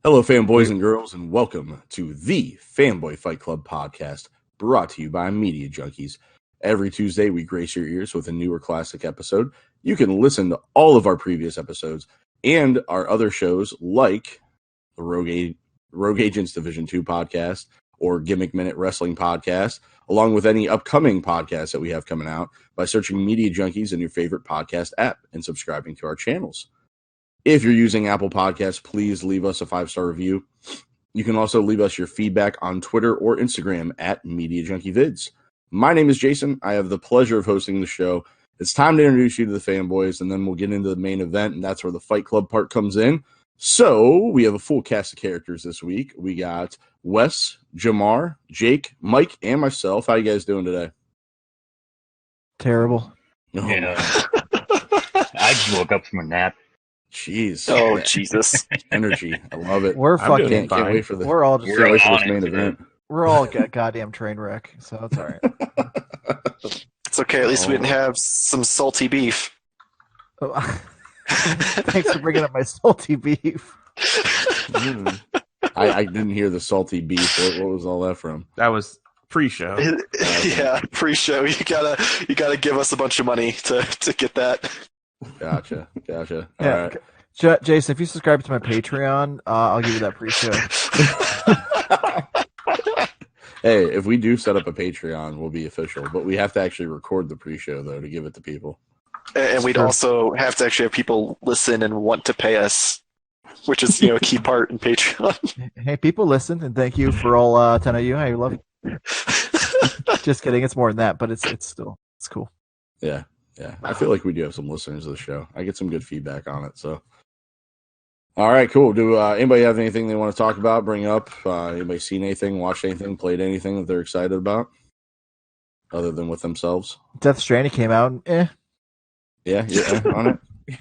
Hello, fanboys and girls, and welcome to the Fanboy Fight Club podcast, brought to you by Media Junkies. Every Tuesday, we grace your ears with a newer classic episode. You can listen to all of our previous episodes and our other shows like the Rogue Agents Division 2 podcast or Gimmick Minute Wrestling podcast, along with any upcoming podcasts that we have coming out by searching Media Junkies in your favorite podcast app and subscribing to our channels. If you're using Apple Podcasts, please leave us a 5-star review. You can also leave us your feedback on Twitter or Instagram at Media Junkie Vids. My name is Jason. I have the pleasure of hosting the show. It's time to introduce you to the fanboys, and then we'll get into the main event, and that's where the Fight Club part comes in. So we have a full cast of characters this week. We got Wes, Jamar, Jake, Mike, and myself. How you guys doing today? Terrible. Oh, yeah. I just woke up from a nap. Jeez. Oh, Jesus. Energy. I love it. We're fucking. Can't wait for the We're all just. can't wait for this main event. We're all a goddamn train wreck, so it's all right. It's okay. At least we didn't have some salty beef. Thanks for bringing up my salty beef. I didn't hear the salty beef. What was all that from? That was pre-show. Yeah, pre-show. You gotta give us a bunch of money to get that. Gotcha. All Yeah, right. Jason, if you subscribe to my Patreon, I'll give you that pre-show. Hey, if we do set up a Patreon, we'll be official. But we have to actually record the pre-show, though, to give it to people. And we'd also have to actually have people listen and want to pay us, which is a key part in Patreon. Hey, people listen, and thank you for all 10 of you. I love it. Just kidding. It's more than that, but it's cool. Yeah. I feel like we do have some listeners of the show. I get some good feedback on it. So, all right, cool. Do anybody have anything they want to talk about, bring up? Anybody seen anything, watched anything, played anything that they're excited about, other than with themselves? Death Stranding came out, and Yeah, on it.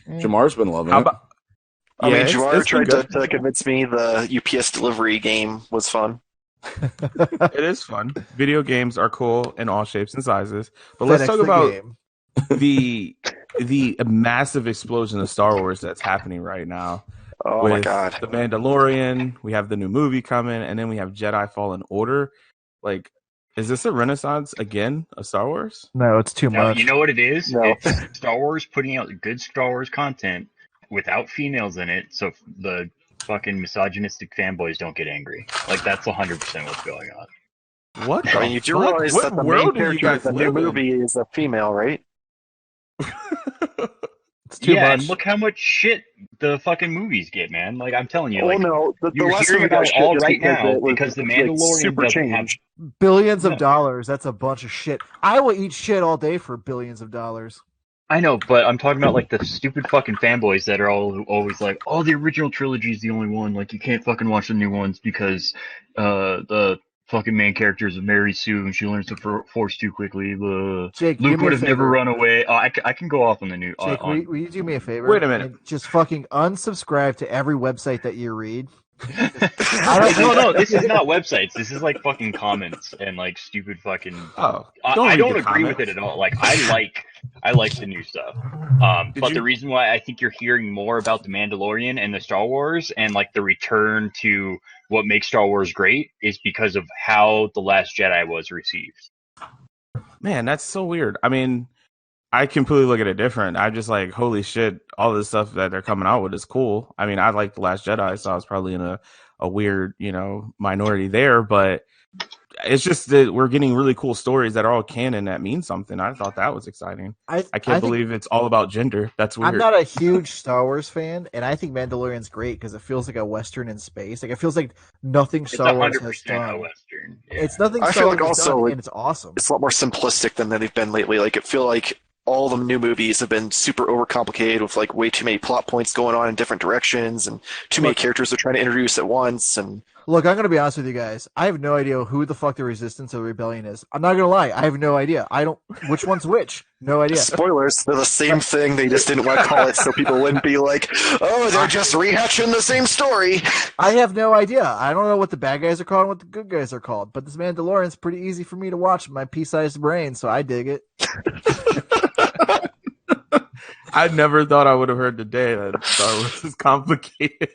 Jamar's been loving it. I mean, it's Jamar been tried to convince me the UPS delivery game was fun. It is fun. Video games are cool in all shapes and sizes. But let's talk about the massive explosion of Star Wars that's happening right now. Oh with my God. The Mandalorian, we have the new movie coming, and then we have Jedi Fallen Order. Like, is this a renaissance again of Star Wars? No, it's too No, much. you know what it is? No. It's Star Wars putting out good Star Wars content without females in it, so the fucking misogynistic fanboys don't get angry. Like, that's 100% what's going on. What? I mean, you do realize that the main character of the new movie is a female, right? It's too much. And look how much shit the fucking movies get, man. Like, I'm telling you, like, no, the you're last hearing movie got about shit all just right now it was, because the like, Mandalorian super doesn't have. change. Billions of No. dollars. That's a bunch of shit. I will eat shit all day for billions of dollars. I know, but I'm talking about like the stupid fucking fanboys that are always like, "Oh, the original trilogy is the only one. Like, you can't fucking watch the new ones because the fucking main character is Mary Sue and she learns the Force too quickly. Jake, Luke do me would a have never favor. run away." I can go off on the new. Jake, will you do me a favor? Wait a minute. And just fucking unsubscribe to every website that you read. No, this is not websites. This is like fucking comments and like stupid fucking. Oh, I read don't the agree with comments. it at all. Like, I like the new stuff. But the reason why I think you're hearing more about the Mandalorian and the Star Wars and like the return to what makes Star Wars great is because of how The Last Jedi was received. Man, that's so weird. I mean, I completely look at it different. I'm just like, holy shit, all this stuff that they're coming out with is cool. I mean, I like The Last Jedi, so I was probably in a weird, minority there, but it's just that we're getting really cool stories that are all canon that mean something. I thought that was exciting. I can't believe it's all about gender. That's weird. I'm not a huge Star Wars fan, and I think Mandalorian's great because it feels like a Western in space. Like, it feels like nothing Star Wars has 100% done. a Western. Yeah. It's nothing I Star feel Wars like has also, done, like, and it's awesome. It's a lot more simplistic than they've been lately. Like, I feel like all the new movies have been super overcomplicated with like way too many plot points going on in different directions and too many characters they're trying to introduce at once. And Look, I'm going to be honest with you guys. I have no idea who the fuck the Resistance or the Rebellion is. I'm not going to lie. I have no idea. Which one's which? No idea. spoilers, they're the same thing. They just didn't want to call it so people wouldn't be like, oh, they're just rehashing the same story. I have no idea. I don't know what the bad guys are called and what the good guys are called. But this Mandalorian's pretty easy for me to watch with my pea-sized brain, so I dig it. I never thought I would have heard today that Star Wars is complicated.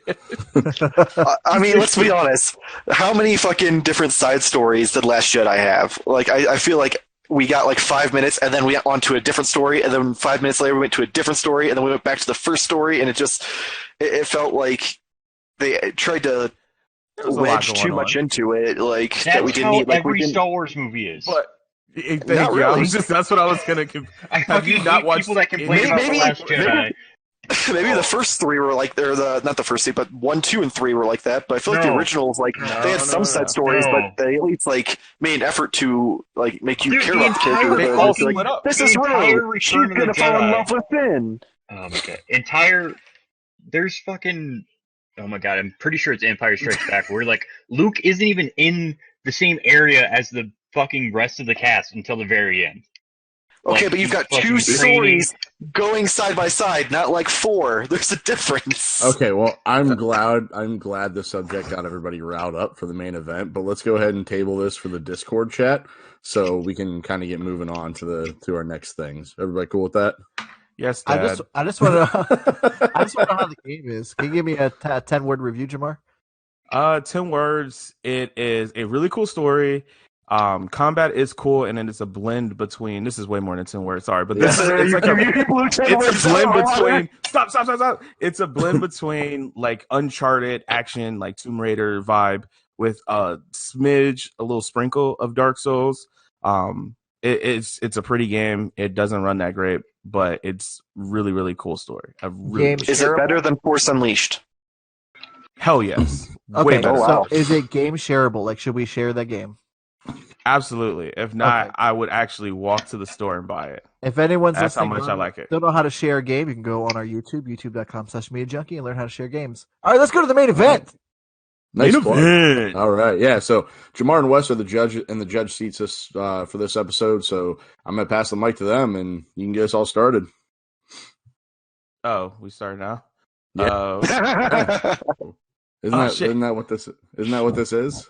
I mean, let's be honest. How many fucking different side stories did Last Jedi have? Like, I feel like we got like 5 minutes, and then we went on to a different story, and then 5 minutes later we went to a different story, and then we went back to the first story, and it felt like they tried to wedge too much into it, like That's that we didn't how need. Like, every Star Wars movie is. But thank you. Not really. That's what I was gonna. I Have you fucking not hate watched? people that complain about The Last Jedi. Maybe the first three were like not the first three, but 1, 2, and 3 were like that. But I feel like the originals, like they had some side stories, but they at least like made an effort to like make you care about the character. They all split up. This is Rey. She's gonna fall in love with Finn. Oh my god! There's fucking. Oh my god! I'm pretty sure it's Empire Strikes Back, where like Luke isn't even in the same area as the fucking rest of the cast until the very end. Okay, Like, but you've got two stories going side by side, not like 4. There's a difference. Okay, well, I'm glad the subject got everybody riled up for the main event, but let's go ahead and table this for the Discord chat so we can kind of get moving on to our next things. Everybody cool with that? Yes, Dad. I just want to I just want to know how the game is. Can you give me a 10-word review, Jamar? 10 words. It is a really cool story. Combat is cool, and then it's a blend between. This is way more than 10 words. Sorry, but this is it's like a blend between. Stop! It's a blend between like Uncharted action, like Tomb Raider vibe, with a smidge, a little sprinkle of Dark Souls. It's a pretty game. It doesn't run that great, but it's really, really cool story. Is it better than Force Unleashed? Hell yes. Okay, Way better. so is it game shareable? Like, should we share that game? Absolutely. If not, Okay. I would actually walk to the store and buy it. If anyone's That's how listening, much I like it. don't know how to share a game, you can go on our YouTube, youtube.com/MediaJunkie, and learn how to share games. All right, let's go to the main event. Nice Main plug. event. All right, yeah. So Jamar and Wes are the judge in the judge seats us for this episode. So I'm gonna pass the mic to them, and you can get us all started. Oh, we start now. Yeah. Isn't that what this is?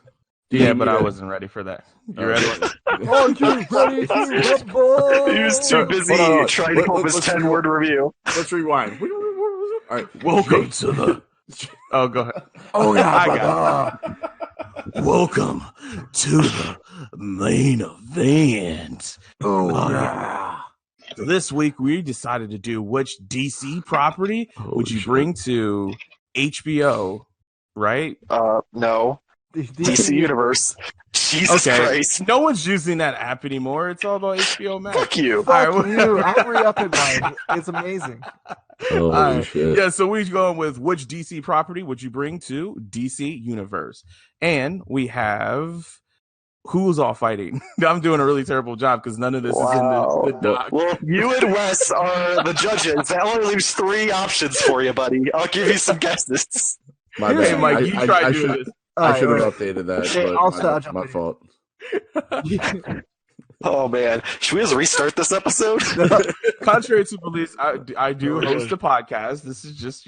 Yeah, but I wasn't ready for that. You ready? Are you ready to rumble? He was too busy trying to come up with his 10-word review. Let's rewind. All right, Welcome to the. Oh, go ahead. Oh yeah, I got it. Welcome to the main event. Oh yeah. So this week we decided to do which DC property would you bring to HBO, right? No. DC Universe. Jesus Christ. No one's using that app anymore. It's all about HBO Max. Fuck you. Fuck you. I'm re-upping mine. It's amazing. Holy shit. Yeah, so we're going with which DC property would you bring to DC Universe? And we have who's all fighting. I'm doing a really terrible job because none of this is in the doc. Well, you and Wes are the judges. That only leaves 3 options for you, buddy. I'll give you some guesses. My Hey, bad. Mike, you tried doing this. I should have updated that. Okay, But my fault. Oh, man. Should we just restart this episode? Contrary to beliefs, I do host a podcast. This is just,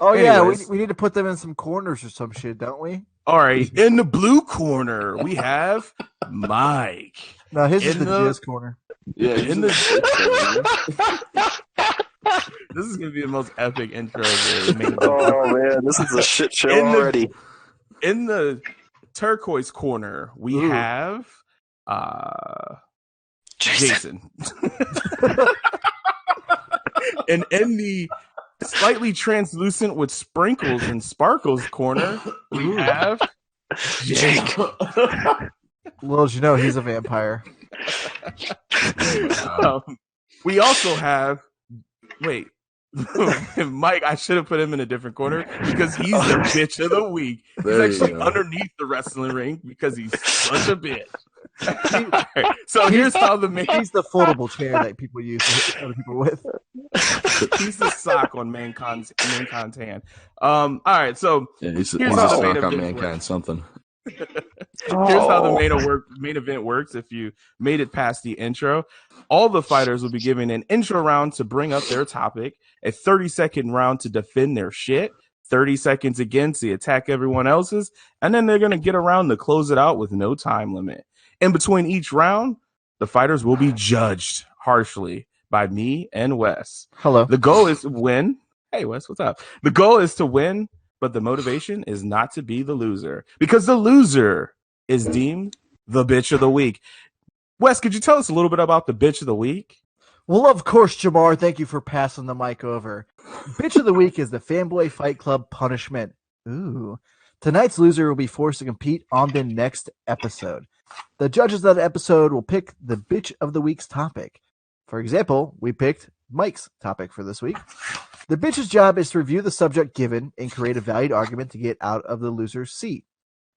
Oh yeah, Anyways. we need to put them in some corners or some shit, don't we? All right, in the blue corner, we have Mike. No, his is In the the- jizz corner. Yeah, In the This is going to be the most epic intro of the main event. Oh, man. This is a shit show In the- already. In the turquoise corner, we Ooh. have Jason. And in the slightly translucent with sprinkles and sparkles corner, we have Jake. Little did you know, he's a vampire. We also have Mike. I should have put him in a different corner because he's the bitch of the week. He's There you actually go. underneath the wrestling ring because he's such a bitch. Alright, so here's how the main He's the foldable chair that people use to hit other people with. he's the sock on mankind's hand. All right, so Yeah, he's Here's a how the stock main on event mankind. works. Something. here's how the main event works. If you made it past the intro, all the fighters will be given an intro round to bring up their topic, a 30-second round to defend their shit, 30 seconds again to attack everyone else's, and then they're going to get around to close it out with no time limit. In between each round, the fighters will be judged harshly by me and Wes. Hello. The goal is to win. Hey, Wes, what's up? The goal is to win, but the motivation is not to be the loser, because the loser is deemed the bitch of the week. Wes, could you tell us a little bit about the bitch of the week? Well, of course, Jamar. Thank you for passing the mic over. Bitch of the week is the Fanboy Fight Club punishment. Ooh. Tonight's loser will be forced to compete on the next episode. The judges of that episode will pick the bitch of the week's topic. For example, we picked Mike's topic for this week. The bitch's job is to review the subject given and create a valid argument to get out of the loser's seat.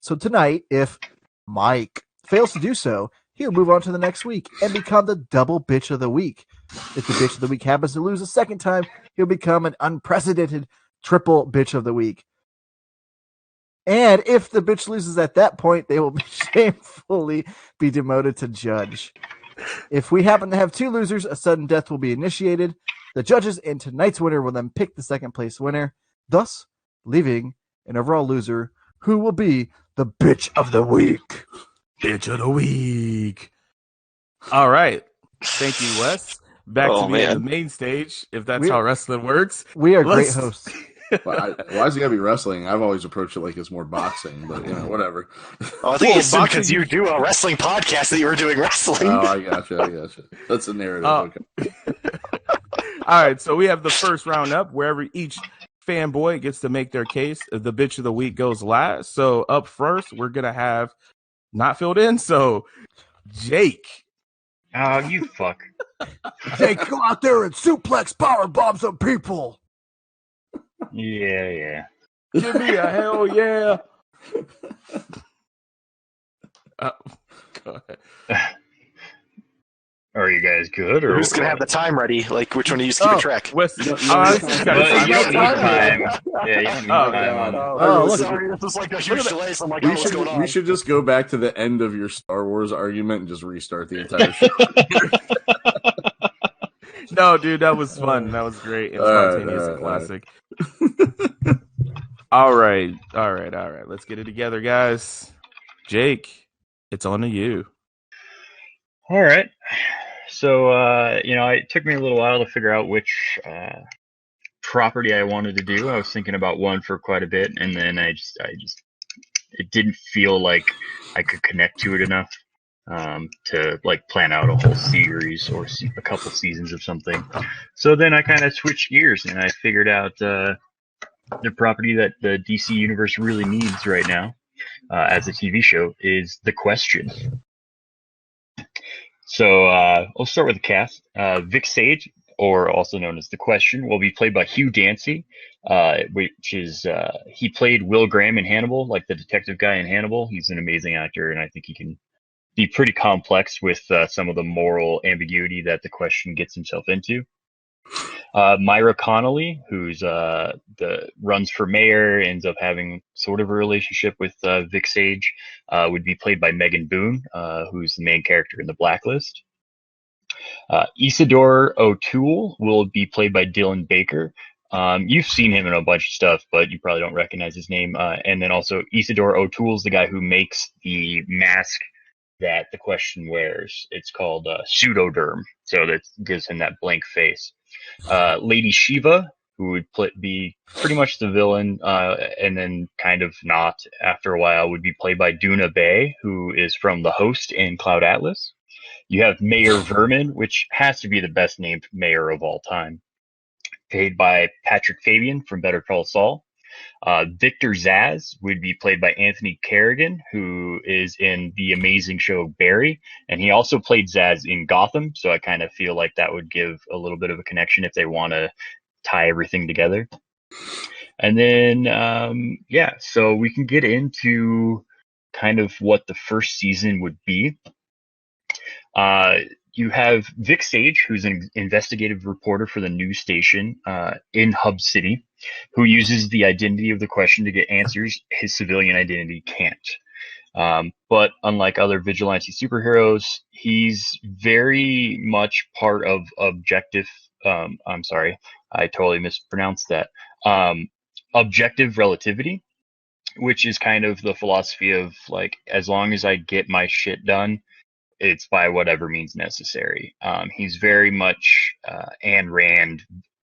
So tonight, if Mike fails to do so, he'll move on to the next week and become the double bitch of the week. If the bitch of the week happens to lose a second time, he'll become an unprecedented triple bitch of the week. And if the bitch loses at that point, they will shamefully be demoted to judge. If we happen to have two losers, a sudden death will be initiated. The judges and tonight's winner will then pick the second place winner, thus leaving an overall loser who will be the bitch of the week. Bitch of the week. All right. Thank you, Wes. Back to me at the main stage, if that's how wrestling works. We are great hosts. Why is it gotta be wrestling? I've always approached it like it's more boxing, but whatever. Oh, I think it's because you do a wrestling podcast that you were doing wrestling. Oh, I gotcha. That's a narrative. Okay. All right, so we have the first round up, wherever each fanboy gets to make their case. The bitch of the week goes last. So up first, we're gonna have not filled in. So Jake. Oh, you fuck. Jake, go out there and suplex power bomb some people. Yeah. Give me a hell yeah. Go ahead. Are you guys good? Or who's going to have the time ready? Like, which one do you keep a track? Wes, you don't need time. Yeah, you don't need time. Look, sorry, this was like a huge delay, so I'm like, what's going on? We should just go back to the end of your Star Wars argument and just restart the entire show. No, dude, that was fun. That was great. And spontaneous and classic. All right. Let's get it together, guys. Jake, it's on to you. All right. So, it took me a little while to figure out which property I wanted to do. I was thinking about one for quite a bit, and then I just, it didn't feel like I could connect to it enough to like plan out a whole series or a couple seasons of something. So then I kind of switched gears and I figured out the property that the DC universe really needs right now as a TV show is The Question. So I'll start with the cast. Vic Sage, or also known as The Question, will be played by Hugh Dancy, which is he played Will Graham in Hannibal, like the detective guy in Hannibal. He's an amazing actor, and I think he can be pretty complex with some of the moral ambiguity that The Question gets himself into. Myra Connolly, who's runs for mayor, ends up having sort of a relationship with Vic Sage, would be played by Megan Boone, who's the main character in The Blacklist. Isidore O'Toole will be played by Dylan Baker. You've seen him in a bunch of stuff, but you probably don't recognize his name. And then also Isidore O'Toole's the guy who makes the mask that The Question wears. It's called pseudoderm, so that gives him that blank face. Lady Shiva, who would be pretty much the villain, and then kind of not after a while, would be played by Duna Bay, who is from The Host in Cloud Atlas. You have Mayor Vermin, which has to be the best named mayor of all time, played by Patrick Fabian from Better Call Saul. Victor Zaz would be played by Anthony Kerrigan, who is in the amazing show Barry, and he also played Zaz in Gotham, so I kind of feel like that would give a little bit of a connection if they want to tie everything together. And then, so we can get into kind of what the first season would be. You have Vic Sage, who's an investigative reporter for the news station in Hub City, who uses the identity of The Question to get answers his civilian identity can't. But unlike other vigilante superheroes, he's very much part of Objective. I'm sorry, I totally mispronounced that. Objective relativity, which is kind of the philosophy of like, as long as I get my shit done, it's by whatever means necessary. He's very much Ayn Rand,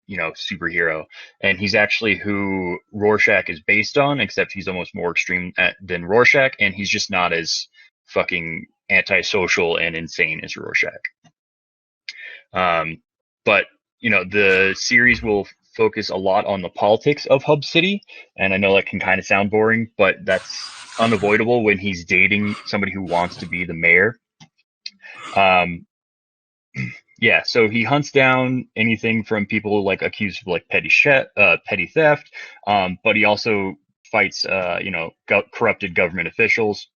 superhero, and he's actually who Rorschach is based on, except he's almost more extreme than Rorschach, and he's just not as fucking antisocial and insane as Rorschach. But the series will focus a lot on the politics of Hub City, and I know that can kind of sound boring, but that's unavoidable when he's dating somebody who wants to be the mayor. Yeah, so he hunts down anything from people like accused of like petty theft, but he also fights corrupted government officials.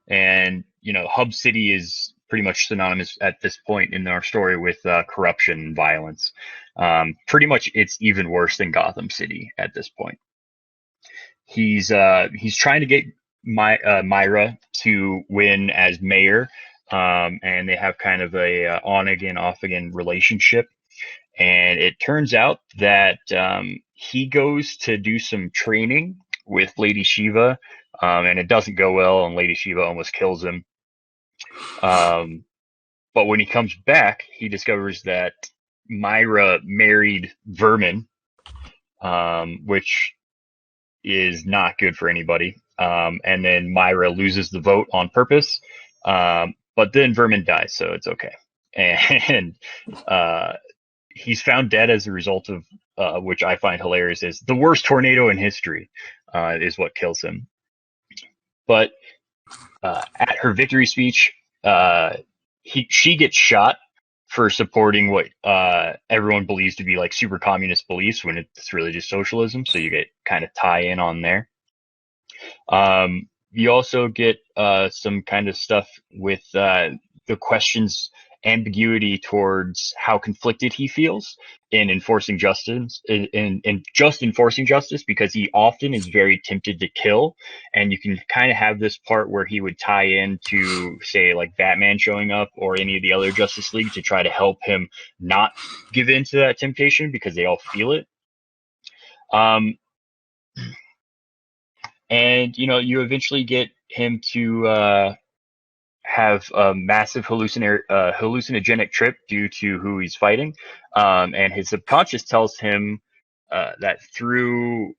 And Hub City is pretty much synonymous at this point in our story with corruption and violence. Pretty much, it's even worse than Gotham City at this point. He's trying to get Myra to win as mayor, and they have kind of a on again, off again relationship. And it turns out that he goes to do some training with Lady Shiva, and it doesn't go well, and Lady Shiva almost kills him. But when he comes back, he discovers that Myra married Vermin, which is not good for anybody. And then Myra loses the vote on purpose, but then Vermin dies, so it's okay. And he's found dead as a result of, which I find hilarious, is the worst tornado in history is what kills him. But at her victory speech, she gets shot for supporting what everyone believes to be like super communist beliefs when it's really just socialism. So you get kind of tie in on there. You also get some kind of stuff with the questions ambiguity towards how conflicted he feels in enforcing justice, in just enforcing justice, because he often is very tempted to kill. And you can kind of have this part where he would tie into, say, like Batman showing up or any of the other Justice League to try to help him not give in to that temptation because they all feel it. And you eventually get him to have a massive hallucinogenic trip due to who he's fighting. And his subconscious tells him that through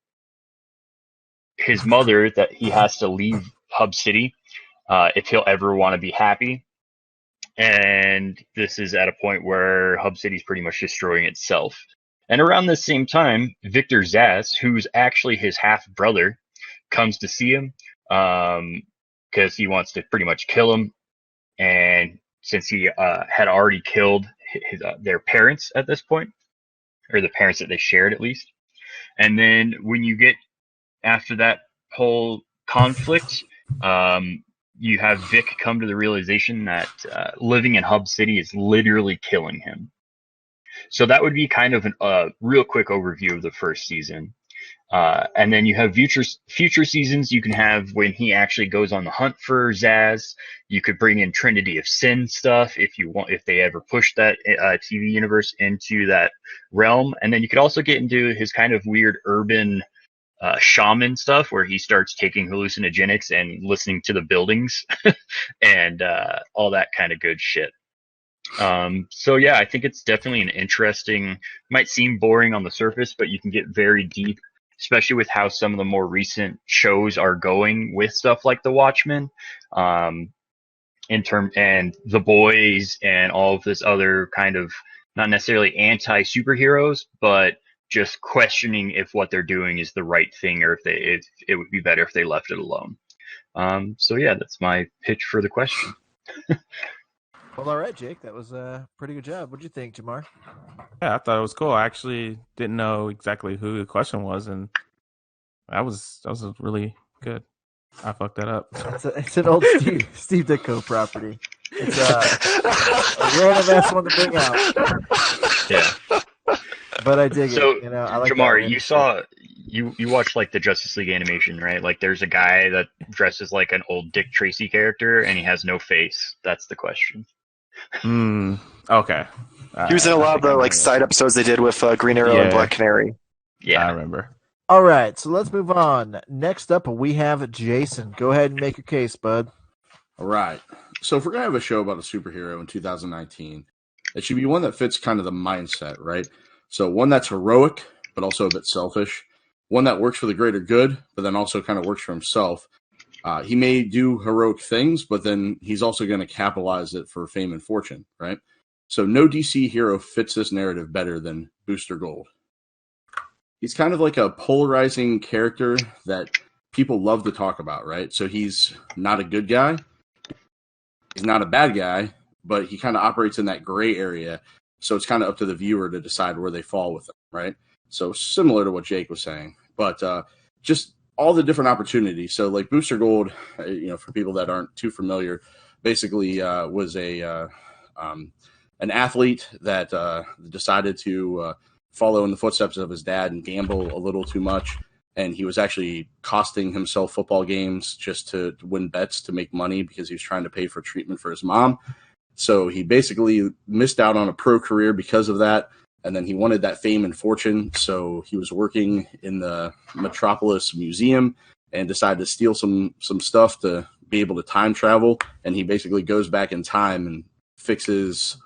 his mother that he has to leave Hub City if he'll ever want to be happy. And this is at a point where Hub City is pretty much destroying itself. And around the same time, Victor Zsasz, who's actually his half brother, comes to see him because he wants to pretty much kill him. And since he had already killed their parents at this point, or the parents that they shared at least. And then when you get after that whole conflict, you have Vic come to the realization that living in Hub City is literally killing him. So that would be kind of a real quick overview of the first season. And then you have future seasons. You can have when he actually goes on the hunt for Zsasz. You could bring in Trinity of Sin stuff if they ever push that TV universe into that realm. And then you could also get into his kind of weird urban shaman stuff where he starts taking hallucinogenics and listening to the buildings and all that kind of good shit. So yeah, I think it's definitely an interesting, might seem boring on the surface, but you can get very deep, especially with how some of the more recent shows are going with stuff like The Watchmen, and The Boys and all of this other kind of not necessarily anti-superheroes, but just questioning if what they're doing is the right thing or if it would be better if they left it alone. So yeah, that's my pitch for the question. Well, all right, Jake, that was a pretty good job. What'd you think, Jamar? Yeah, I thought it was cool. I actually didn't know exactly who the question was, and that was really good. I fucked that up. It's an old Steve Ditko property. It's a random ass one to bring out. Yeah, but I dig so, it. I like Jamar, you watched like the Justice League animation, right? Like, there's a guy that dresses like an old Dick Tracy character, and he has no face. That's the question. Okay. He was in a lot of the like side episodes they did with Green Arrow and Black Canary. Yeah, I remember. All right, so let's move on. Next up, we have Jason. Go ahead and make your case, bud. All right. So if we're gonna have a show about a superhero in 2019, it should be one that fits kind of the mindset, right? So one that's heroic, but also a bit selfish. One that works for the greater good, but then also kind of works for himself. He may do heroic things, but then he's also going to capitalize it for fame and fortune, right? So no DC hero fits this narrative better than Booster Gold. He's kind of like a polarizing character that people love to talk about, right? So he's not a good guy. He's not a bad guy, but he kind of operates in that gray area. So it's kind of up to the viewer to decide where they fall with him, right? So similar to what Jake was saying, but just all the different opportunities. So like Booster Gold, for people that aren't too familiar, basically was an athlete that decided to follow in the footsteps of his dad and gamble a little too much. And he was actually costing himself football games just to win bets to make money because he was trying to pay for treatment for his mom. So he basically missed out on a pro career because of that. And then he wanted that fame and fortune. So he was working in the Metropolis Museum and decided to steal some stuff to be able to time travel. And he basically goes back in time and fixes,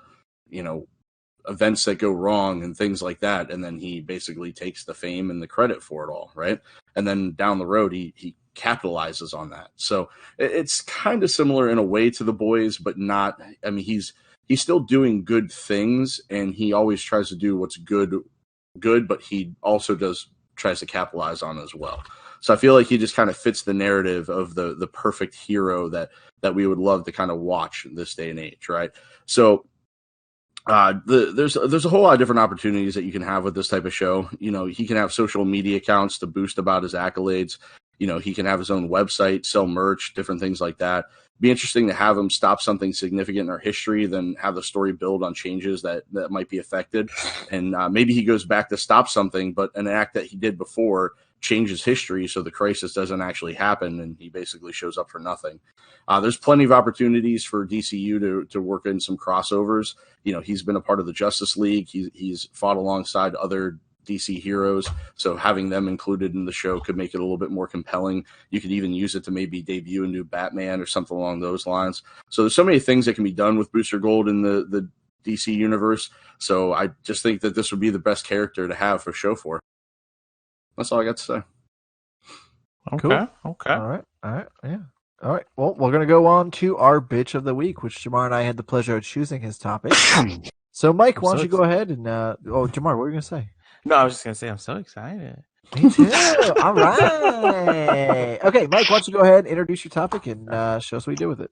events that go wrong and things like that. And then he basically takes the fame and the credit for it all, right? And then down the road, he capitalizes on that. So it's kind of similar in a way to The Boys, but not. I mean, he's still doing good things, and he always tries to do what's good, but he also tries to capitalize on it as well. So I feel like he just kind of fits the narrative of the perfect hero that we would love to kind of watch in this day and age, right? So there's a whole lot of different opportunities that you can have with this type of show. He can have social media accounts to boost about his accolades. He can have his own website, sell merch, different things like that. Be interesting to have him stop something significant in our history, then have the story build on changes that might be affected. And maybe he goes back to stop something, but an act that he did before changes history so the crisis doesn't actually happen, and he basically shows up for nothing. There's plenty of opportunities for DCU to work in some crossovers. He's been a part of the Justice League. He's fought alongside other DC heroes, so having them included in the show could make it a little bit more compelling. You could even use it to maybe debut a new Batman or something along those lines. So there's so many things that can be done with Booster Gold in the DC universe. So I just think that this would be the best character to have for show for. That's all I got to say. Okay. Cool. Okay. All right. Yeah. All right. Well, we're going to go on to our bitch of the week, which Jamar and I had the pleasure of choosing his topic. So, Mike, why don't you go ahead and... Jamar, what were you going to say? No, I was just going to say I'm so excited. Me too. All right. Okay, Mike, why don't you go ahead and introduce your topic and show us what you did with it.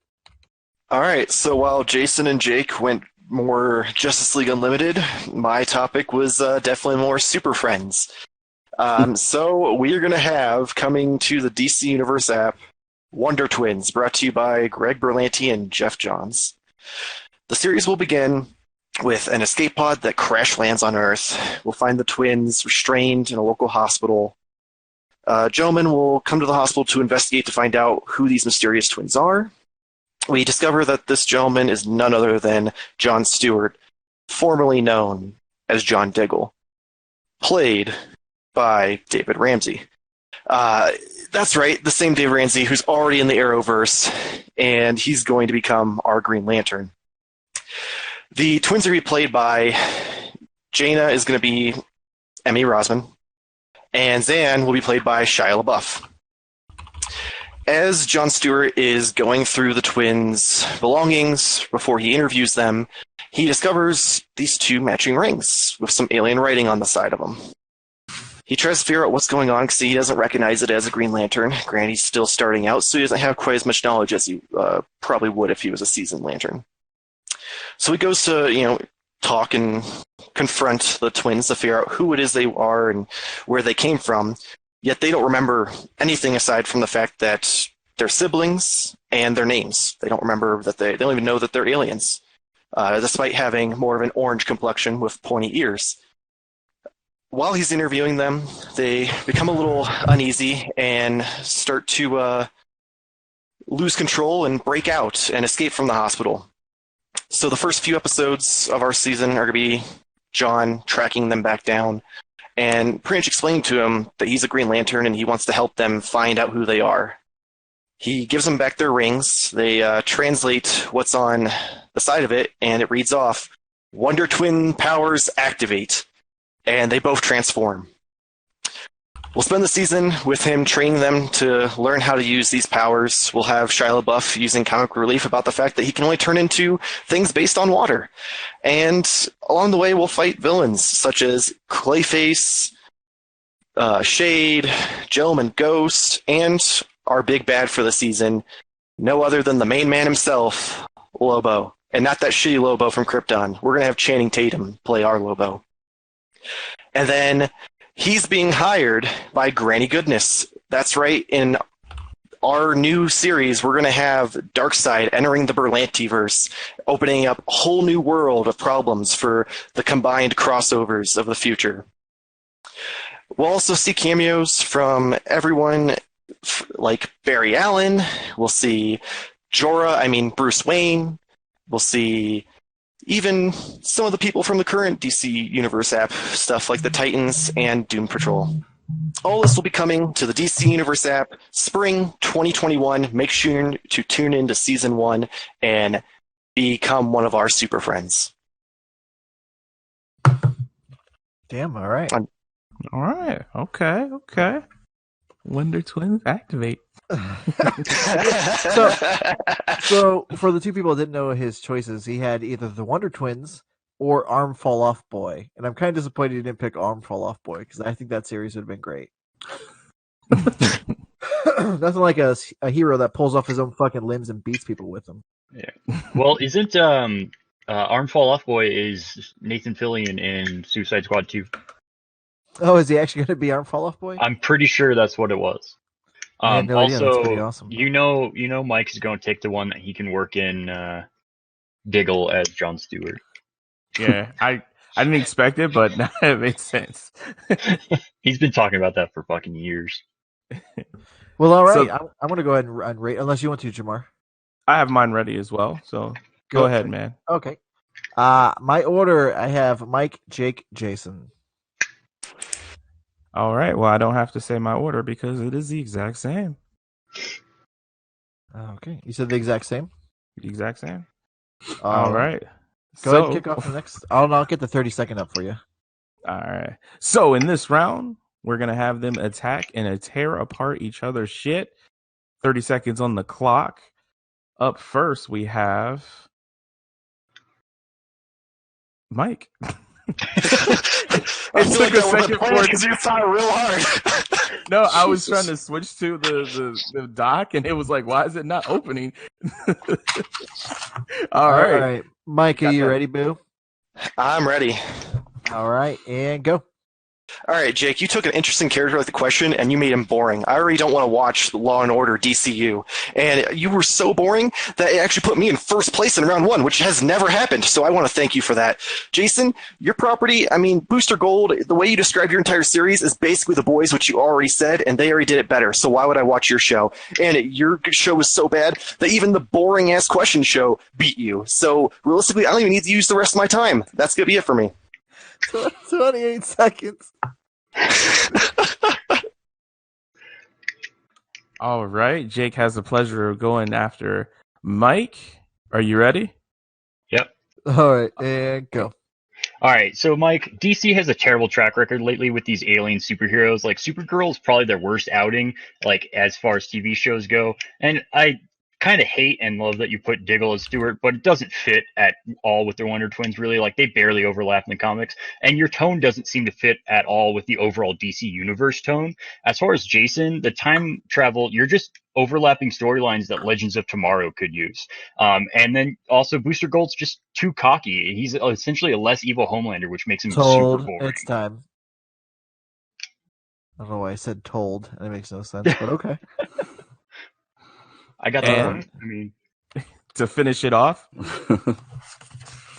All right, so while Jason and Jake went more Justice League Unlimited, my topic was definitely more Super Friends. So we are going to have, coming to the DC Universe app, Wonder Twins, brought to you by Greg Berlanti and Jeff Johns. The series will begin with an escape pod that crash lands on Earth. We'll find the twins restrained in a local hospital. A gentleman will come to the hospital to investigate to find out who these mysterious twins are. We discover that this gentleman is none other than John Stewart, formerly known as John Diggle, played by David Ramsey. That's right, the same David Ramsey who's already in the Arrowverse, and he's going to become our Green Lantern. The twins are going to be played by Jaina is going to be Emmy Rossman, and Zan will be played by Shia LaBeouf. As John Stewart is going through the twins' belongings before he interviews them, he discovers these two matching rings with some alien writing on the side of them. He tries to figure out what's going on because he doesn't recognize it as a Green Lantern. Granted, he's still starting out, so he doesn't have quite as much knowledge as he probably would if he was a seasoned Lantern. So he goes to, talk and confront the twins to figure out who it is they are and where they came from, yet they don't remember anything aside from the fact that they're siblings and their names. They don't remember that they don't even know that they're aliens, despite having more of an orange complexion with pointy ears. While he's interviewing them, they become a little uneasy and start to lose control and break out and escape from the hospital. So the first few episodes of our season are going to be John tracking them back down and pretty much explaining to him that he's a Green Lantern and he wants to help them find out who they are. He gives them back their rings. They translate what's on the side of it, and it reads off, Wonder Twin powers activate. And they both transform. We'll spend the season with him training them to learn how to use these powers. We'll have Shia LaBeouf using comic relief about the fact that he can only turn into things based on water. And along the way, we'll fight villains such as Clayface, Shade, Gentleman Ghost, and our big bad for the season, no other than the main man himself, Lobo. And not that shitty Lobo from Krypton. We're going to have Channing Tatum play our Lobo. And then he's being hired by Granny Goodness. That's right. In our new series, we're going to have Darkseid entering the Berlantiverse, opening up a whole new world of problems for the combined crossovers of the future. We'll also see cameos from everyone like Barry Allen. We'll see Bruce Wayne. We'll see even some of the people from the current DC Universe app, stuff like the Titans and Doom Patrol. All this will be coming to the DC Universe app spring 2021. Make sure to tune into Season 1 and become one of our super friends. Damn, all right. All right. Okay. Wonder Twins activate. So for the two people that didn't know his choices, he had either the Wonder Twins or Arm Fall Off Boy. And I'm kind of disappointed he didn't pick Arm Fall Off Boy because I think that series would have been great. Nothing like a hero that pulls off his own fucking limbs and beats people with them. Yeah. Well, isn't Arm Fall Off Boy is Nathan Fillion in Suicide Squad 2? Oh, is he actually going to be Arm Fall Off Boy? I'm pretty sure that's what it was. I had no idea. That's Also, pretty awesome. you know, Mike is going to take the one that he can work in Diggle as Jon Stewart. Yeah, I didn't expect it, but now it makes sense. He's been talking about that for fucking years. Well, all right. So- I'm going to go ahead and rate, unless you want to, Jamar. I have mine ready as well, so go ahead, man. Okay. My order, I have Mike, Jake, Jason. All right. Well, I don't have to say my order because it is the exact same. Okay. You said the exact same? The exact same. All right. Go ahead and kick off the next. I'll get the 30-second up for you. All right. So in this round, we're going to have them attack and tear apart each other's shit. 30 seconds on the clock. Up first, we have Mike. It took a second for it because you thought real hard. No, I was trying to switch to the dock, and it was like, why is it not opening? All right. Mike, are you ready, boo? I'm ready. All right, and go. All right, Jake, you took an interesting character with the question, and you made him boring. I already don't want to watch Law & Order DCU. And you were so boring that it actually put me in first place in round one, which has never happened. So I want to thank you for that. Jason, your property, Booster Gold, the way you describe your entire series is basically The Boys, which you already said, and they already did it better. So why would I watch your show? And your show was so bad that even the boring-ass question show beat you. So realistically, I don't even need to use the rest of my time. That's going to be it for me. 28 seconds. All right. Jake has the pleasure of going after Mike. Are you ready? Yep. All right, and go. All right, so Mike, DC has a terrible track record lately with these alien superheroes. Like Supergirl is probably their worst outing, like as far as TV shows go. And I kind of hate and love that you put Diggle as Stewart, but it doesn't fit at all with the Wonder Twins, really. Like, they barely overlap in the comics, and your tone doesn't seem to fit at all with the overall DC Universe tone. As far as Jason, the time travel, you're just overlapping storylines that Legends of Tomorrow could use. And then also Booster Gold's just too cocky. He's essentially a less evil Homelander, which makes him super boring. It's time. I don't know why I said told. That makes no sense, but okay. I got the point. To finish it off,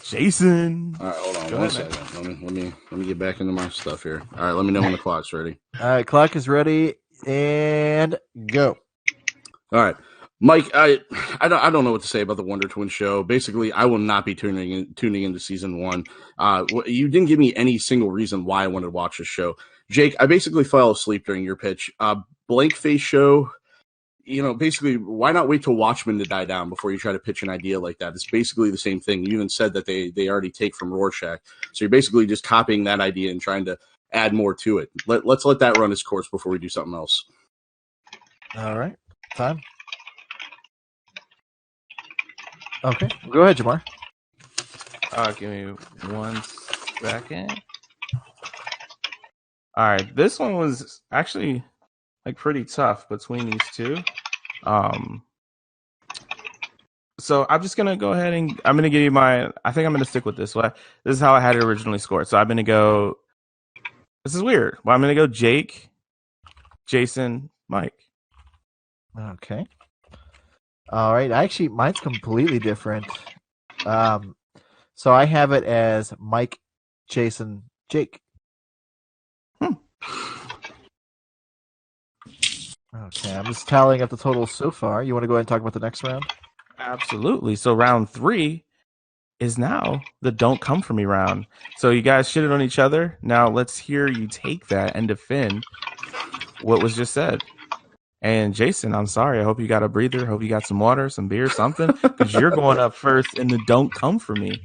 Jason. All right, hold on one second. Let me get back into my stuff here. All right, let me know when the clock's ready. All right, clock is ready, and go. All right, Mike. I don't know what to say about the Wonder Twins show. Basically, I will not be tuning into season one. You didn't give me any single reason why I wanted to watch this show. Jake, I basically fell asleep during your pitch. Blank Face show. basically, why not wait till Watchmen to die down before you try to pitch an idea like that? It's basically the same thing. You even said that they already take from Rorschach. So you're basically just copying that idea and trying to add more to it. Let's let that run its course before we do something else. All right. Time. Okay. Go ahead, Jamar. Give me 1 second. All right. This one was actually pretty tough between these two. So I'm just gonna go ahead and I'm gonna give you I think I'm gonna stick with this one. This is how I had it originally scored. So I'm gonna go. This is weird. Well, I'm gonna go Jake, Jason, Mike. Okay. All right. Actually, mine's completely different. So I have it as Mike, Jason, Jake. Okay, I'm just tallying up the totals so far. You want to go ahead and talk about the next round? Absolutely. So round 3 is now the Don't Come For Me round. So you guys shitted on each other. Now let's hear you take that and defend what was just said. And Jason, I'm sorry. I hope you got a breather. Hope you got some water, some beer, something, because you're going up first in the Don't Come For Me.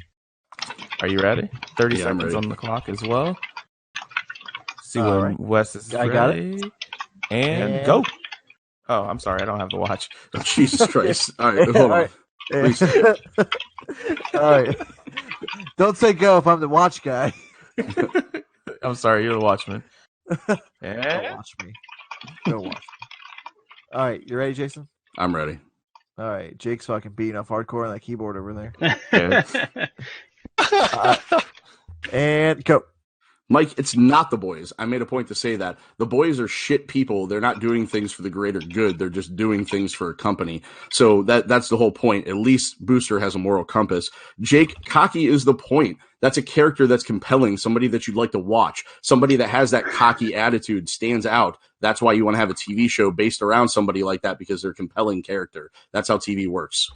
Are you ready? 30 seconds on the clock as well. See when Wes is ready. I got it. And go. Oh, I'm sorry. I don't have the watch. Oh, Jesus Christ. All right, hold on. Please. All right. Don't say go if I'm the watch guy. I'm sorry. You're the watchman. Don't watch me. Don't watch me. All right. You ready, Jason? I'm ready. All right. Jake's fucking beating up hardcore on that keyboard over there. And go. Mike, it's not the boys. I made a point to say that. The boys are shit people. They're not doing things for the greater good. They're just doing things for a company. So that's the whole point. At least Booster has a moral compass. Jake, cocky is the point. That's a character that's compelling, somebody that you'd like to watch, somebody that has that cocky attitude, stands out. That's why you want to have a TV show based around somebody like that, because they're a compelling character. That's how TV works.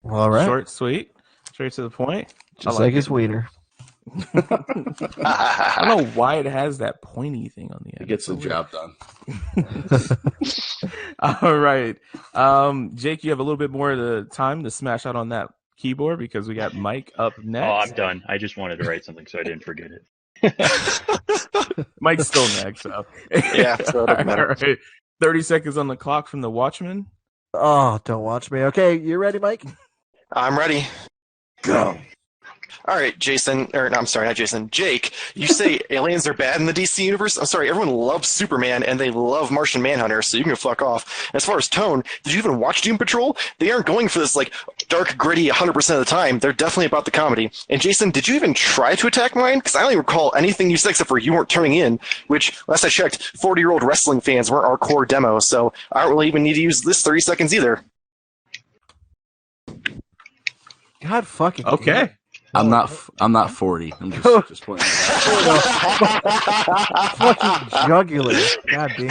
All right. Short, sweet, straight to the point. Just like his wiener. I don't know why it has that pointy thing on the end. It gets the job done. All right. Jake, you have a little bit more of the time to smash out on that keyboard because we got Mike up next. Oh, I'm done. I just wanted to write something so I didn't forget it. Mike's still next, so. Yeah, so it doesn't matter. All right. 30 seconds on the clock from the Watchman. Oh, don't watch me. Okay, you ready, Mike? I'm ready. Go. All right, Jason, or no, I'm sorry, not Jason. Jake, you say aliens are bad in the DC universe? I'm sorry, everyone loves Superman and they love Martian Manhunter, so you can go fuck off. As far as tone, did you even watch Doom Patrol? They aren't going for this, dark, gritty 100% of the time. They're definitely about the comedy. And Jason, did you even try to attack mine? Because I don't even recall anything you said except for you weren't turning in, which, last I checked, 40-year-old wrestling fans weren't our core demo, so I don't really even need to use this 30 seconds either. God fucking Okay. damn. I'm not 40. I'm just pointing that out. Fucking jugular. God damn.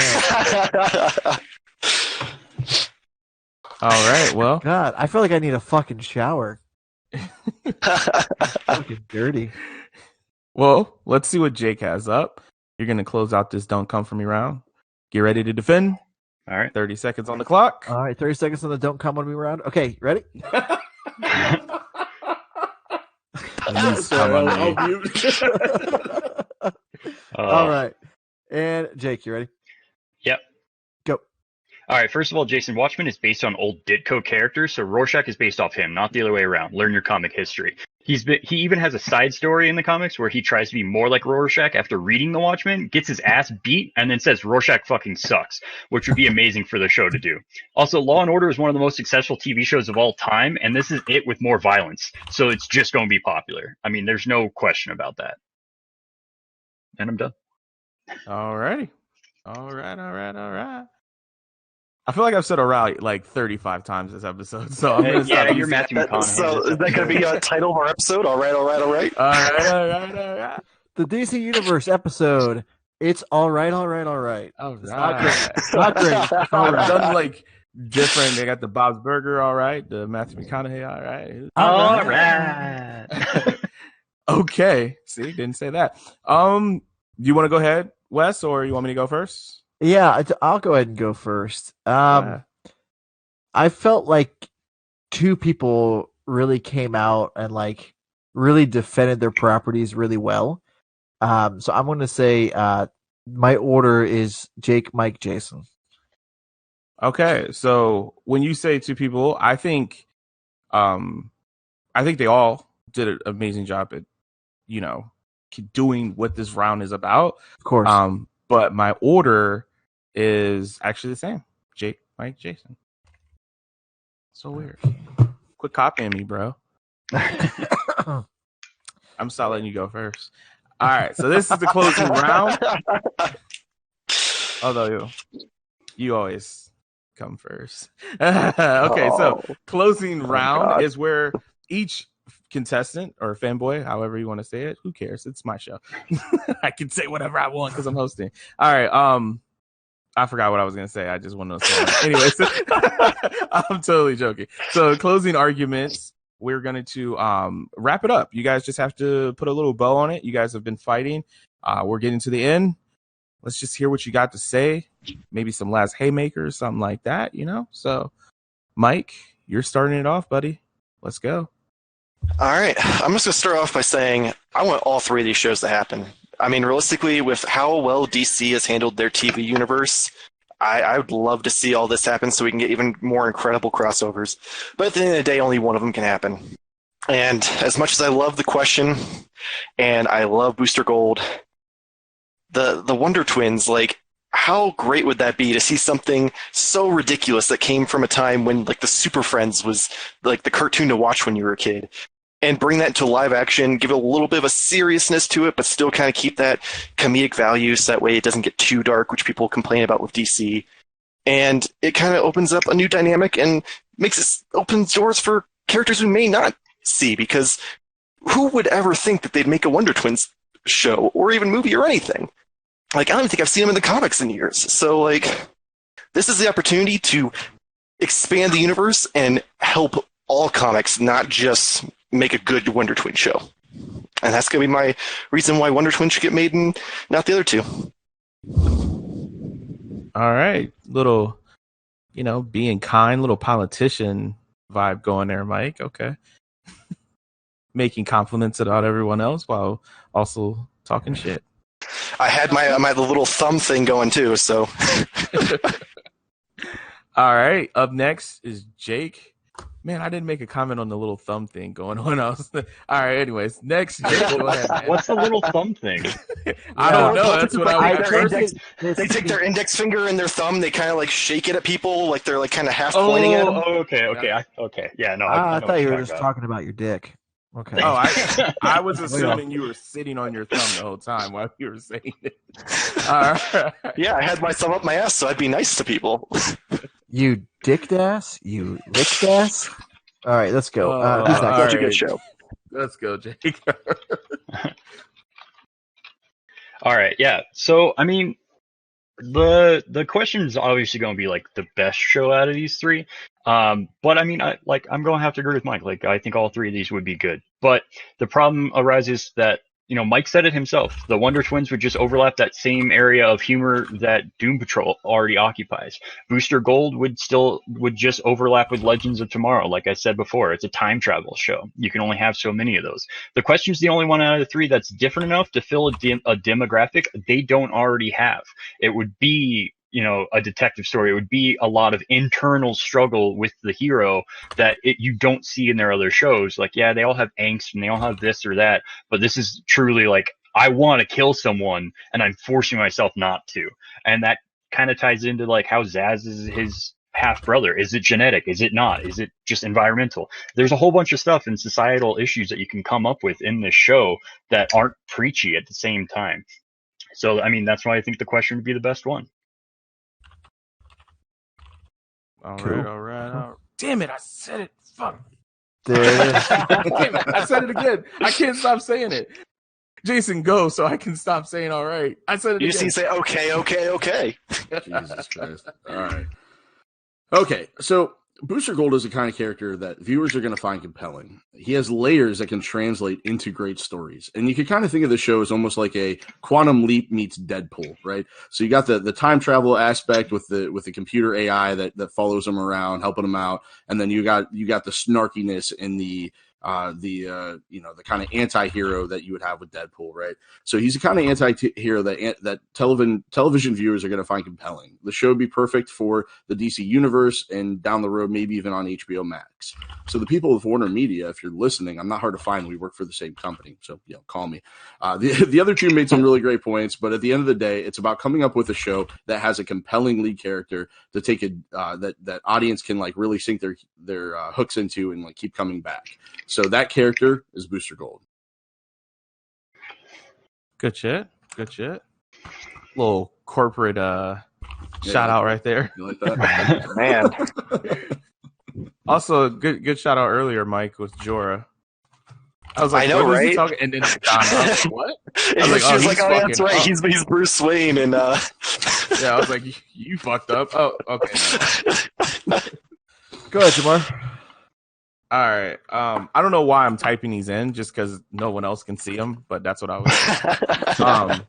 All right. Well, God, I feel like I need a fucking shower. Fucking dirty. well, let's see what Jake has up. You're going to close out this Don't Come For Me round. Get ready to defend. All right. 30 seconds on the clock. All right, 30 seconds on the Don't Come On Me round. Okay, ready? I'll mute. All right. And Jake, you ready? Yep. Go. All right. First of all, Jason, Watchmen is based on old Ditko characters, so Rorschach is based off him, not the other way around. Learn your comic history. He even has a side story in the comics where he tries to be more like Rorschach after reading The Watchmen, gets his ass beat, and then says Rorschach fucking sucks, which would be amazing for the show to do. Also, Law and Order is one of the most successful TV shows of all time, and this is it with more violence, so it's just going to be popular. I mean, there's no question about that. And I'm done. All righty. All right. I feel like I've said alright 35 times this episode, so I'm gonna yeah, you're Matthew McConaughey. So is that going to be a title of our episode? All right. All right. The DC Universe episode. It's all right. All right. Not great. I've done different. They got the Bob's Burger, all right. The Matthew McConaughey, All right. Okay. See, didn't say that. Do you want to go ahead, Wes, or you want me to go first? Yeah, I'll go ahead and go first. I felt like two people really came out and like really defended their properties really well. So I'm going to say my order is Jake, Mike, Jason. Okay, so when you say two people, I think they all did an amazing job at, doing what this round is about. Of course. But my order is actually the same. Jake, Mike, Jason. So weird. Quit copying me, bro. I'm still letting you go first. All right, so this is the closing round. Although you always come first. Okay, so closing round is where each contestant or fanboy, however you want to say it, who cares? It's my show. I can say whatever I want because I'm hosting. All right, I forgot what I was gonna say. I just wanted to say that. Anyways, I'm totally joking. So closing arguments, we're going to wrap it up. You guys just have to put a little bow on it. You guys have been fighting. We're getting to the end. Let's just hear what you got to say. Maybe some last haymakers, something like that, So, Mike, you're starting it off, buddy. Let's go. All right. I'm just going to start off by saying I want all three of these shows to happen. I mean, realistically, with how well DC has handled their TV universe, I would love to see all this happen so we can get even more incredible crossovers. But at the end of the day, only one of them can happen. And as much as I love the question and I love Booster Gold, the Wonder Twins, like, how great would that be to see something so ridiculous that came from a time when, like, the Super Friends was, like, the cartoon to watch when you were a kid, and bring that into live action, give it a little bit of a seriousness to it, but still kind of keep that comedic value so that way it doesn't get too dark, which people complain about with DC. And it kind of opens up a new dynamic and opens doors for characters we may not see, because who would ever think that they'd make a Wonder Twins show or even movie or anything? Like, I don't even think I've seen them in the comics in years. So, like, this is the opportunity to expand the universe and help all comics, not just make a good Wonder Twin show. And that's going to be my reason why Wonder Twin should get made and not the other two. All right. Little, being kind, little politician vibe going there, Mike. Okay. Making compliments about everyone else while also talking shit. I had my little thumb thing going too, so. All right. Up next is Jake. Man, I didn't make a comment on the little thumb thing going on. All right. Anyways, next, Jake, go ahead, man. What's the little thumb thing? I don't know. That's what I was. They take their index finger and their thumb. They kind of like shake it at people, like they're like kind of half pointing at them. Oh, okay. Yeah, no. I thought you were just talking about your dick. Okay. Oh, I was assuming you were sitting on your thumb the whole time while you were saying it. All right. Yeah, I had my thumb up my ass, so I'd be nice to people. You dicked ass? You licked ass? All right, let's go. Who's not such a good show? Let's go, Jake. All right, yeah. So, I mean, the question is obviously going to be like the best show out of these three. But I mean, I'm going to have to agree with Mike. Like, I think all three of these would be good. But the problem arises that, Mike said it himself. The Wonder Twins would just overlap that same area of humor that Doom Patrol already occupies. Booster Gold would just overlap with Legends of Tomorrow. Like I said before, it's a time travel show. You can only have so many of those. The Question's the only one out of the three that's different enough to fill a demographic they don't already have. It would be, a detective story. It would be a lot of internal struggle with the hero that you don't see in their other shows. Like, yeah, they all have angst and they all have this or that, but this is truly like, I want to kill someone and I'm forcing myself not to. And that kind of ties into like how Zaz is his half brother. Is it genetic? Is it not? Is it just environmental? There's a whole bunch of stuff and societal issues that you can come up with in this show that aren't preachy at the same time. So, I mean, that's why I think the question would be the best one. All right. Damn it, I said it. Fuck. Damn it, I said it again. I can't stop saying it. Jason, go so I can stop saying all right. I said it You again. just need to say, okay. Jesus Christ. All right. Okay, so Booster Gold is the kind of character that viewers are going to find compelling. He has layers that can translate into great stories. And you can kind of think of the show as almost like a Quantum Leap meets Deadpool, right? So you got the time travel aspect with the computer AI that follows him around, helping him out. And then you got the snarkiness and the kind of anti-hero that you would have with Deadpool, right? So he's the kind of anti-hero that television viewers are going to find compelling. The show would be perfect for the DC universe and down the road, maybe even on HBO Max. So the people of Warner Media, if you're listening, I'm not hard to find. We work for the same company, so call me. The other two made some really great points, but at the end of the day, it's about coming up with a show that has a compelling lead character to take that audience can like really sink their hooks into and like keep coming back. So that character is Booster Gold. Good shit. Little corporate shout out right there. You like that? Man. Also, good shout out earlier, Mike, with Jorah. I was like, I know, what is he right? talking? And then John, I was like, what? She was like, oh, that's right. He's Bruce Wayne. And yeah, I was like, you fucked up. Oh, okay. Go ahead, Jamar. All right. I don't know why I'm typing these in, just because no one else can see them, but that's what I was saying.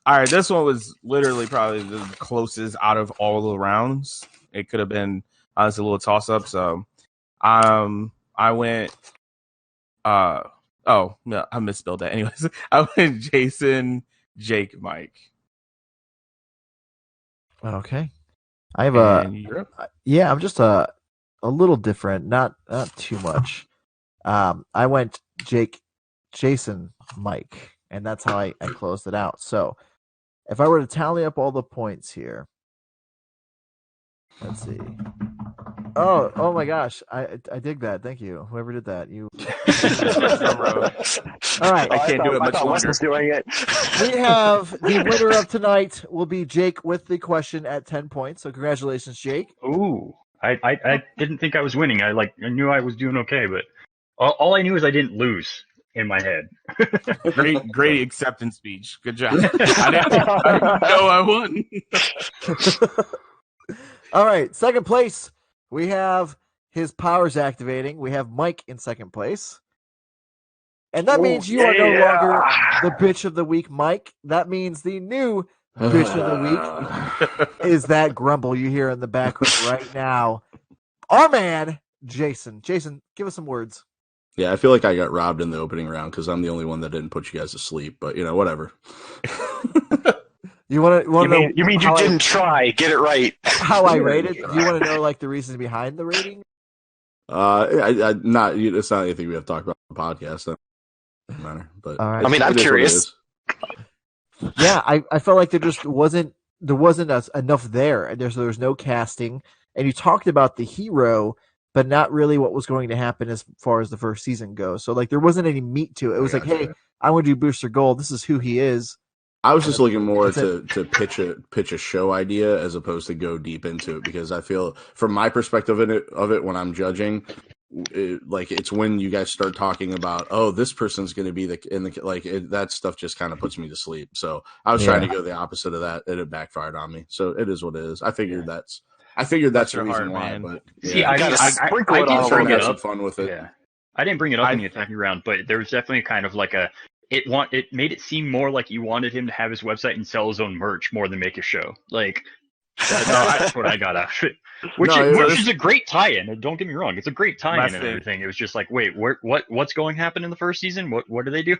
All right, this one was literally probably the closest out of all the rounds. It could have been honestly a little toss up. So, I went. Oh no, I misspelled that. Anyways, I went Jason, Jake, Mike. Okay, I have I'm just a little different, not too much. I went Jake, Jason, Mike, and that's how I closed it out. So if I were to tally up all the points here, let's see. Oh my gosh, I dig that. Thank you, whoever did that. You. All right, I can't do it much longer. Doing it. We have the winner of tonight will be Jake with the question at 10 points. So congratulations, Jake. Ooh, I didn't think I was winning. I knew I was doing okay, but all I knew is I didn't lose in my head. Great acceptance speech. Good job. I didn't know I won. All right, second place. We have his powers activating. We have Mike in second place. And that means you are no longer the bitch of the week, Mike. That means the new bitch of the week is that grumble you hear in the background right now. Our man, Jason. Jason, give us some words. Yeah, I feel like I got robbed in the opening round because I'm the only one that didn't put you guys to sleep. But whatever. You want to know? You mean you didn't try? Get it right. How I rated? Do you want to know like the reasons behind the rating? It's not anything we have to talk about on the podcast. That doesn't matter. But all right. I mean, I'm curious. Yeah, I felt like there wasn't enough there, and there was no casting. And you talked about the hero, but not really what was going to happen as far as the first season goes. So like there wasn't any meat to it. It was like, hey, I want to do Booster Gold. This is who he is. I was just looking more to pitch a show idea as opposed to go deep into it, because I feel from my perspective of it when I'm judging, it's when you guys start talking about, oh, this person's going to be that stuff just kind of puts me to sleep. So I was trying to go the opposite of that, and it backfired on me. So it is what it is. I figured that's the reason why. Man. But See, I didn't bring it up. Fun with it. Yeah, I didn't bring it up in the attacking round, but there was definitely kind of like it made it seem more like you wanted him to have his website and sell his own merch more than make a show. Like that's what I got out of it. Which is a great tie-in. Don't get me wrong, it's a great tie-in and everything. It was just like, wait, what's going to happen in the first season? What are they doing?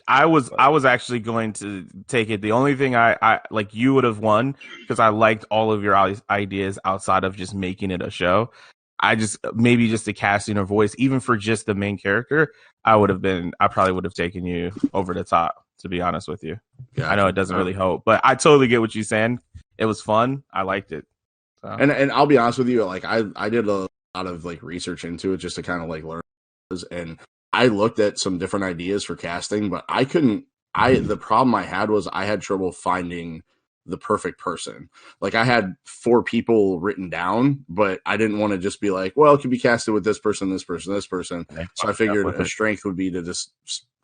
I was actually going to take it. The only thing I like, you would have won because I liked all of your ideas outside of just making it a show. Maybe just the casting or voice, even for just the main character, I probably would have taken you over the top, to be honest with you. Gotcha. I know it doesn't really help, but I totally get what you're saying. It was fun. I liked it. So. And I'll be honest with you, like I did a lot of like research into it just to kind of like learn, and I looked at some different ideas for casting, but the problem I had was I had trouble finding the perfect person. Like I had 4 people written down, but I didn't want to just be like, well, it could be casted with this person, this person, this person. So I figured a strength would be to just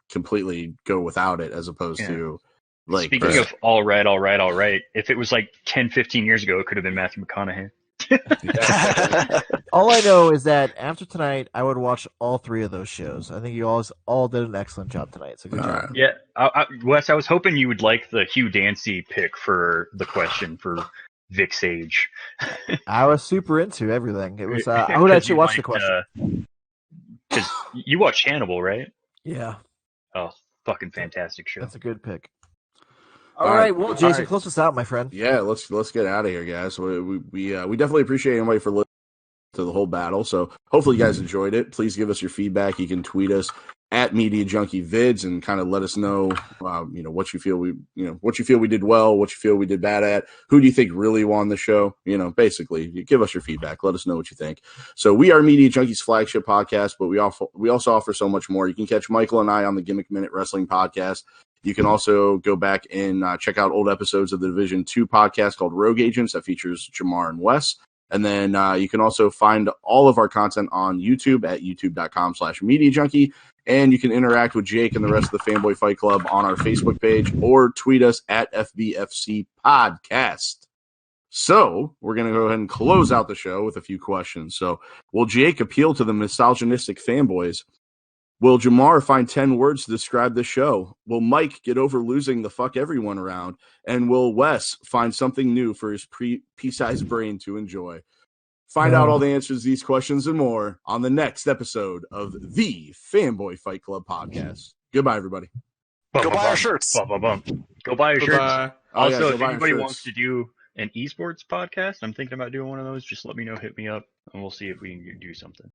completely go without it, as opposed to Like, Speaking of all right. If it was like 10, 15 years ago, it could have been Matthew McConaughey. All I know is that after tonight, I would watch all 3 of those shows. I think you all did an excellent job tonight. So good All job. right. Yeah, Wes, I was hoping you would like the Hugh Dancy pick for the question for Vic Sage. I was super into everything. It was. I would actually watch the question. Because you watched Hannibal, right? Yeah, Oh, fucking fantastic show. that's a good pick. All All right. right, well, Jason, All right. close us out, my friend. Yeah, let's get out of here, guys. We definitely appreciate anybody for listening to the whole battle. So hopefully you guys enjoyed it. Please give us your feedback. You can tweet us at Media Junkie Vids and kind of let us know, what you feel we did well, what you feel we did bad at. Who do you think really won the show? Basically, you give us your feedback. Let us know what you think. So we are Media Junkie's flagship podcast, but we also offer so much more. You can catch Michael and I on the Gimmick Minute Wrestling podcast. You can also go back and check out old episodes of the Division 2 podcast called Rogue Agents that features Jamar and Wes. And then you can also find all of our content on YouTube at youtube.com/MediaJunkie. And you can interact with Jake and the rest of the Fanboy Fight Club on our Facebook page or tweet us at FBFC Podcast. So we're going to go ahead and close out the show with a few questions. So will Jake appeal to the misogynistic fanboys? Will Jamar find 10 words to describe the show? Will Mike get over losing the fuck everyone around? And will Wes find something new for his pea-sized brain to enjoy? Find out all the answers to these questions and more on the next episode of the Fanboy Fight Club podcast. Goodbye, everybody. Go buy our shirts. Go buy your shirts. Goodbye. Also, go if buy our anybody shirts. wants to do an esports podcast, I'm thinking about doing one of those. Just let me know, hit me up, and we'll see if we can do something.